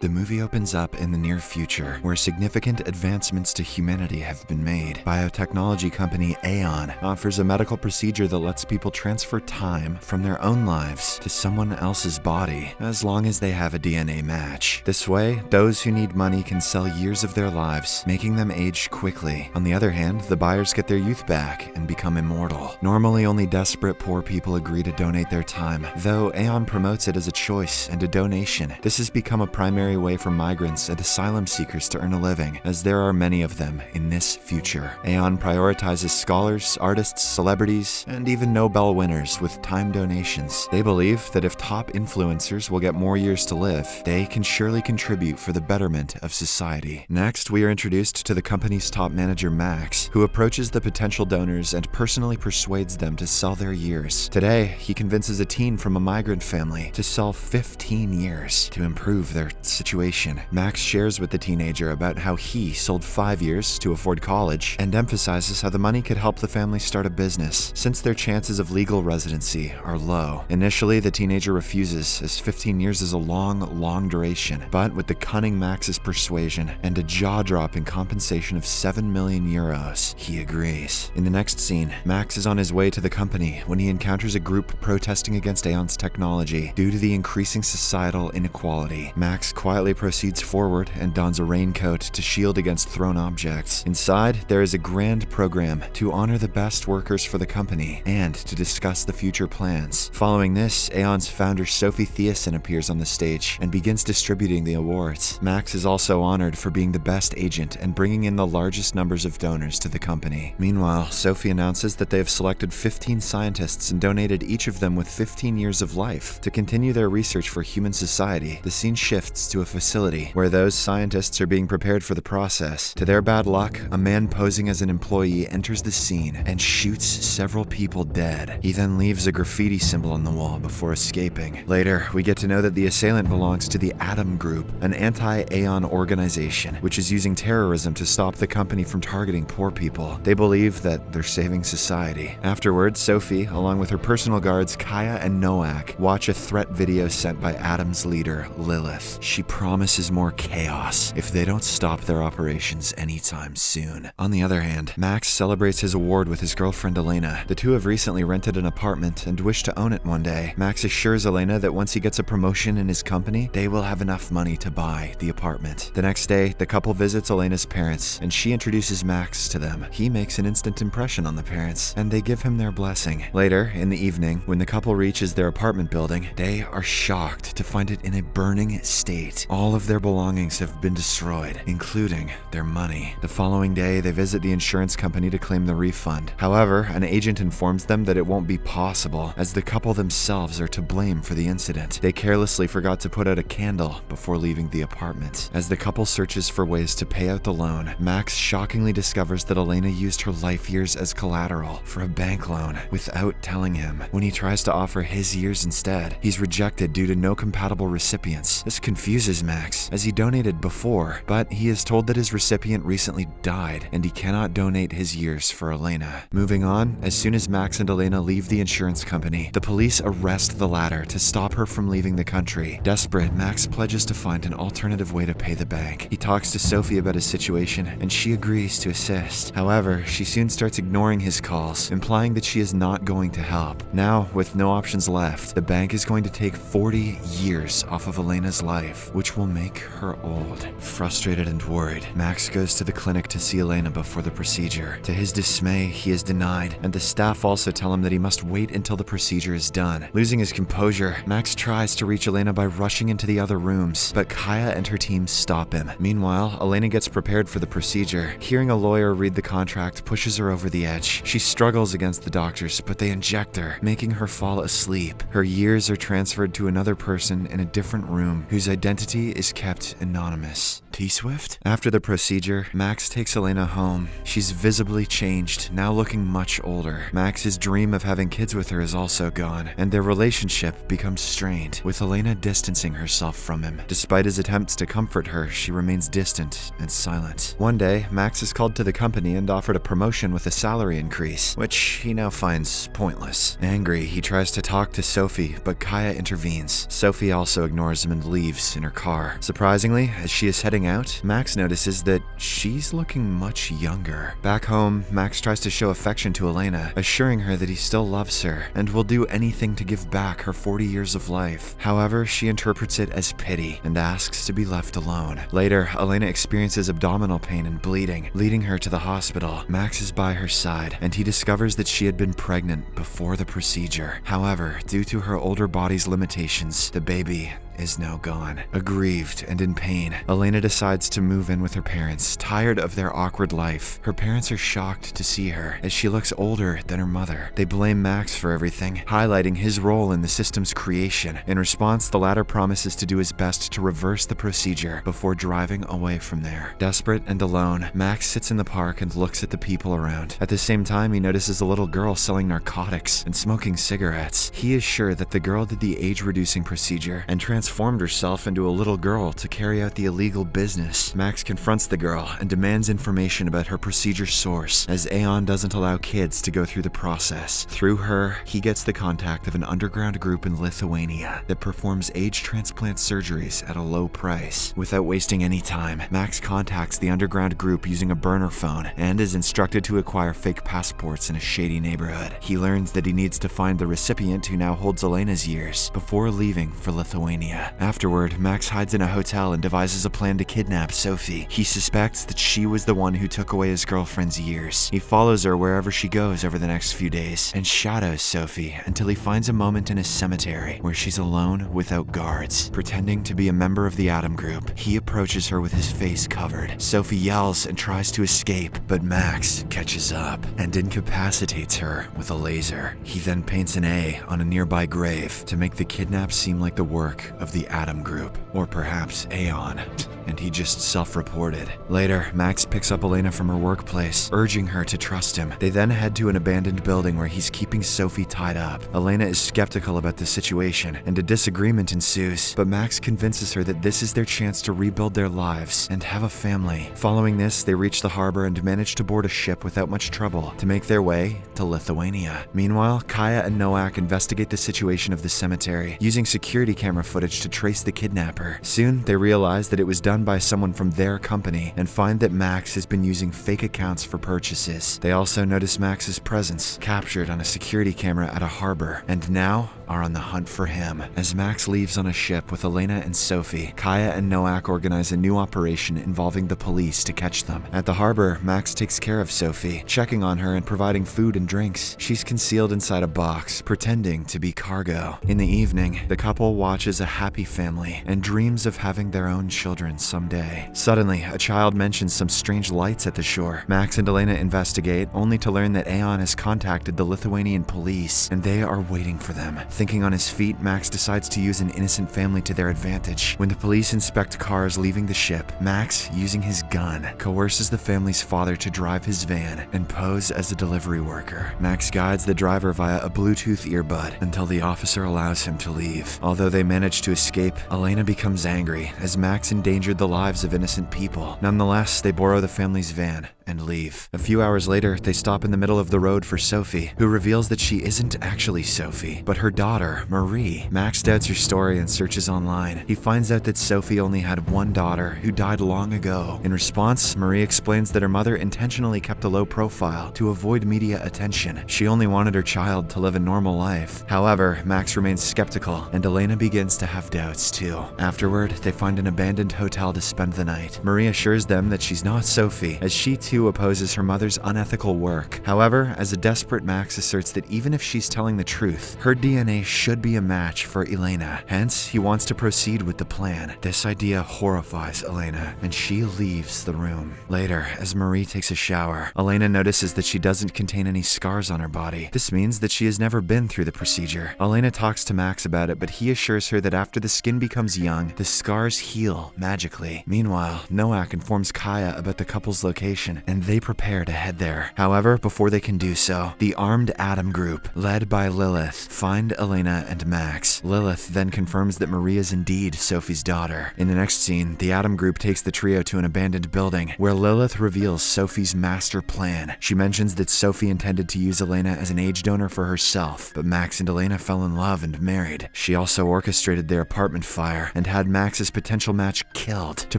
The movie opens up in the near future, where significant advancements to humanity have been made. Biotechnology company Aeon offers a medical procedure that lets people transfer time from their own lives to someone else's body, as long as they have a DNA match. This way, those who need money can sell years of their lives, making them age quickly. On the other hand, the buyers get their youth back and become immortal. Normally, only desperate poor people agree to donate their time, though Aeon promotes it as a choice and a donation. This has become a primary way for migrants and asylum seekers to earn a living, as there are many of them in this future. Aeon prioritizes scholars, artists, celebrities, and even Nobel winners with time donations. They believe that if top influencers will get more years to live, they can surely contribute for the betterment of society. Next, we are introduced to the company's top manager, Max, who approaches the potential donors and personally persuades them to sell their years. Today, he convinces a teen from a migrant family to sell 15 years to improve their situation. Max shares with the teenager about how he sold 5 years to afford college and emphasizes how the money could help the family start a business, since their chances of legal residency are low. Initially, the teenager refuses, as 15 years is a long duration, but with the cunning Max's persuasion and a jaw-dropping compensation of 7 million euros, he agrees. In the next scene, Max is on his way to the company when he encounters a group protesting against Aeon's technology due to the increasing societal inequality. Max quietly proceeds forward and dons a raincoat to shield against thrown objects. Inside, there is a grand program to honor the best workers for the company and to discuss the future plans. Following this, Aeon's founder Sophie Thiessen appears on the stage and begins distributing the awards. Max is also honored for being the best agent and bringing in the largest numbers of donors to the company. Meanwhile, Sophie announces that they have selected 15 scientists and donated each of them with 15 years of life to continue their research for human society. The scene shifts to a facility where those scientists are being prepared for the process. To their bad luck, a man posing as an employee enters the scene and shoots several people dead. He then leaves a graffiti symbol on the wall before escaping. Later, we get to know that the assailant belongs to the Atom Group, an anti-Aeon organization, which is using terrorism to stop the company from targeting poor people. They believe that they're saving society. Afterwards, Sophie, along with her personal guards Kaya and Noak, watch a threat video sent by Atom's leader, Lilith. She promises more chaos if they don't stop their operations anytime soon. On the other hand, Max celebrates his award with his girlfriend Elena. The two have recently rented an apartment and wish to own it one day. Max assures Elena that once he gets a promotion in his company, they will have enough money to buy the apartment. The next day, the couple visits Elena's parents, and she introduces Max to them. He makes an instant impression on the parents, and they give him their blessing. Later, in the evening, when the couple reaches their apartment building, they are shocked to find it in a burning state. All of their belongings have been destroyed, including their money. The following day, they visit the insurance company to claim the refund. However, an agent informs them that it won't be possible, as the couple themselves are to blame for the incident. They carelessly forgot to put out a candle before leaving the apartment. As the couple searches for ways to pay out the loan, Max shockingly discovers that Elena used her life years as collateral for a bank loan without telling him. When he tries to offer his years instead, he's rejected due to no compatible recipients. This confuses Max, as he donated before, but he is told that his recipient recently died and he cannot donate his years for Elena. Moving on, as soon as Max and Elena leave the insurance company, the police arrest the latter to stop her from leaving the country. Desperate, Max pledges to find an alternative way to pay the bank. He talks to Sophie about his situation, and she agrees to assist. However, she soon starts ignoring his calls, implying that she is not going to help. Now, with no options left, the bank is going to take 40 years off of Elena's life, which will make her old. Frustrated and worried, Max goes to the clinic to see Elena before the procedure. To his dismay, he is denied, and the staff also tell him that he must wait until the procedure is done. Losing his composure, Max tries to reach Elena by rushing into the other rooms, but Kaya and her team stop him. Meanwhile, Elena gets prepared for the procedure. Hearing a lawyer read the contract pushes her over the edge. She struggles against the doctors, but they inject her, making her fall asleep. Her years are transferred to another person in a different room, whose identity is kept anonymous. T-Swift? After the procedure, Max takes Elena home. She's visibly changed, now looking much older. Max's dream of having kids with her is also gone, and their relationship becomes strained, with Elena distancing herself from him. Despite his attempts to comfort her, she remains distant and silent. One day, Max is called to the company and offered a promotion with a salary increase, which he now finds pointless. Angry, he tries to talk to Sophie, but Kaya intervenes. Sophie also ignores him and leaves in her car. Surprisingly, as she is heading out, Max notices that she's looking much younger. Back home, Max tries to show affection to Elena, assuring her that he still loves her and will do anything to give back her 40 years of life. However, she interprets it as pity and asks to be left alone. Later, Elena experiences abdominal pain and bleeding, leading her to the hospital. Max is by her side, and he discovers that she had been pregnant before the procedure. However, due to her older body's limitations, the baby is now gone. Aggrieved and in pain, Elena decides to move in with her parents, tired of their awkward life. Her parents are shocked to see her, as she looks older than her mother. They blame Max for everything, highlighting his role in the system's creation. In response, the latter promises to do his best to reverse the procedure before driving away from there. Desperate and alone, Max sits in the park and looks at the people around. At the same time, he notices a little girl selling narcotics and smoking cigarettes. He is sure that the girl did the age-reducing procedure and transformed herself into a little girl to carry out the illegal business. Max confronts the girl and demands information about her procedure source, as Aeon doesn't allow kids to go through the process. Through her, he gets the contact of an underground group in Lithuania that performs age transplant surgeries at a low price. Without wasting any time, Max contacts the underground group using a burner phone and is instructed to acquire fake passports in a shady neighborhood. He learns that he needs to find the recipient who now holds Elena's years before leaving for Lithuania. Afterward, Max hides in a hotel and devises a plan to kidnap Sophie. He suspects that she was the one who took away his girlfriend's years. He follows her wherever she goes over the next few days and shadows Sophie until he finds a moment in a cemetery where she's alone without guards. Pretending to be a member of the Atom Group, he approaches her with his face covered. Sophie yells and tries to escape, but Max catches up and incapacitates her with a laser. He then paints an A on a nearby grave to make the kidnap seem like the work of the Atom Group, or perhaps Aeon, and he just self-reported. Later, Max picks up Elena from her workplace, urging her to trust him. They then head to an abandoned building where he's keeping Sophie tied up. Elena is skeptical about the situation, and a disagreement ensues, but Max convinces her that this is their chance to rebuild their lives and have a family. Following this, they reach the harbor and manage to board a ship without much trouble to make their way to Lithuania. Meanwhile, Kaya and Noak investigate the situation of the cemetery, using security camera footage to trace the kidnapper. Soon, they realize that it was done by someone from their company and find that Max has been using fake accounts for purchases. They also notice Max's presence, captured on a security camera at a harbor, and now are on the hunt for him. As Max leaves on a ship with Elena and Sophie, Kaya and Noak organize a new operation involving the police to catch them. At the harbor, Max takes care of Sophie, checking on her and providing food and drinks. She's concealed inside a box, pretending to be cargo. In the evening, the couple watches a happy family and dreams of having their own children someday. Suddenly, a child mentions some strange lights at the shore. Max and Elena investigate, only to learn that Aeon has contacted the Lithuanian police, and they are waiting for them. Thinking on his feet, Max decides to use an innocent family to their advantage. When the police inspect cars leaving the ship, Max, using his gun, coerces the family's father to drive his van and pose as a delivery worker. Max guides the driver via a Bluetooth earbud until the officer allows him to leave. Although they manage to escape, Elena becomes angry as Max endangered the lives of innocent people. Nonetheless, they borrow the family's van and leave. A few hours later, they stop in the middle of the road for Sophie, who reveals that she isn't actually Sophie, but her daughter, Marie. Max doubts her story and searches online. He finds out that Sophie only had one daughter who died long ago. In response, Marie explains that her mother intentionally kept a low profile to avoid media attention. She only wanted her child to live a normal life. However, Max remains skeptical, and Elena begins to have doubts too. Afterward, they find an abandoned hotel to spend the night. Marie assures them that she's not Sophie, as she too too opposes her mother's unethical work. However, as a desperate Max asserts that even if she's telling the truth, her DNA should be a match for Elena. Hence, he wants to proceed with the plan. This idea horrifies Elena, and she leaves the room. Later, as Marie takes a shower, Elena notices that she doesn't contain any scars on her body. This means that she has never been through the procedure. Elena talks to Max about it, but he assures her that after the skin becomes young, the scars heal magically. Meanwhile, Noak informs Kaya about the couple's location, and they prepare to head there. However, before they can do so, the armed Adam group, led by Lilith, find Elena and Max. Lilith then confirms that Marie is indeed Sophie's daughter. In the next scene, the Adam group takes the trio to an abandoned building, where Lilith reveals Sophie's master plan. She mentions that Sophie intended to use Elena as an age donor for herself, but Max and Elena fell in love and married. She also orchestrated their apartment fire and had Max's potential match killed to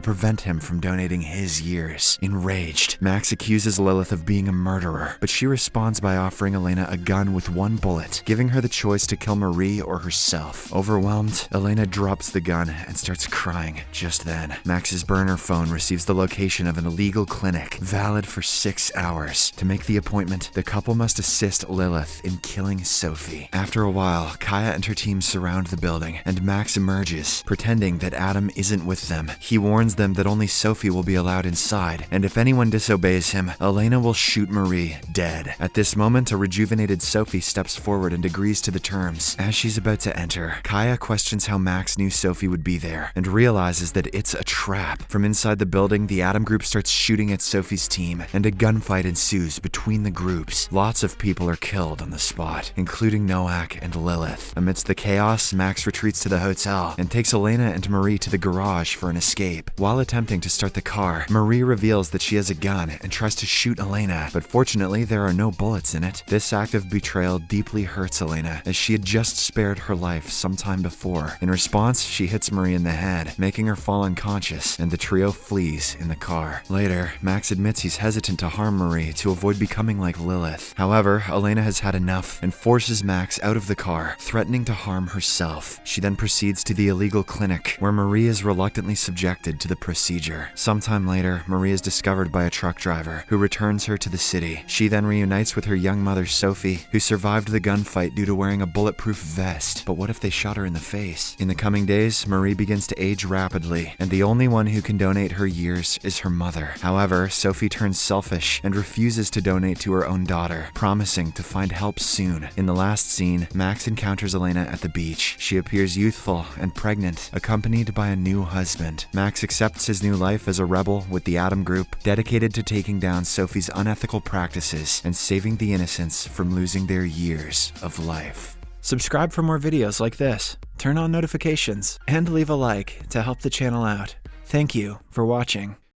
prevent him from donating his years. Enraged, Max accuses Lilith of being a murderer, but she responds by offering Elena a gun with one bullet, giving her the choice to kill Marie or herself. Overwhelmed, Elena drops the gun and starts crying. Just then, Max's burner phone receives the location of an illegal clinic, valid for 6 hours. To make the appointment, the couple must assist Lilith in killing Sophie. After a while, Kaya and her team surround the building, and Max emerges, pretending that Adam isn't with them. He warns them that only Sophie will be allowed inside, and if anyone disobeys him, Elena will shoot Marie dead. At this moment, a rejuvenated Sophie steps forward and agrees to the terms. As she's about to enter, Kaya questions how Max knew Sophie would be there, and realizes that it's a trap. From inside the building, the Adam group starts shooting at Sophie's team, and a gunfight ensues between the groups. Lots of people are killed on the spot, including Noak and Lilith. Amidst the chaos, Max retreats to the hotel and takes Elena and Marie to the garage for an escape. While attempting to start the car, Marie reveals that she has a gun and tries to shoot Elena, but fortunately there are no bullets in it. This act of betrayal deeply hurts Elena, as she had just spared her life sometime before. In response, she hits Marie in the head, making her fall unconscious, and the trio flees in the car. Later, Max admits he's hesitant to harm Marie to avoid becoming like Lilith. However, Elena has had enough and forces Max out of the car, threatening to harm herself. She then proceeds to the illegal clinic, where Marie is reluctantly subjected to the procedure. Sometime later, Marie is discovered by a truck driver, who returns her to the city. She then reunites with her young mother Sophie, who survived the gunfight due to wearing a bulletproof vest. But what if they shot her in the face? In the coming days, Marie begins to age rapidly, and the only one who can donate her years is her mother. However, Sophie turns selfish and refuses to donate to her own daughter, promising to find help soon. In the last scene, Max encounters Elena at the beach. She appears youthful and pregnant, accompanied by a new husband. Max accepts his new life as a rebel with the Adam group, dedicated to taking down Sophie's unethical practices and saving the innocents from losing their years of life. Subscribe for more videos like this, turn on notifications, and leave a like to help the channel out. Thank you for watching.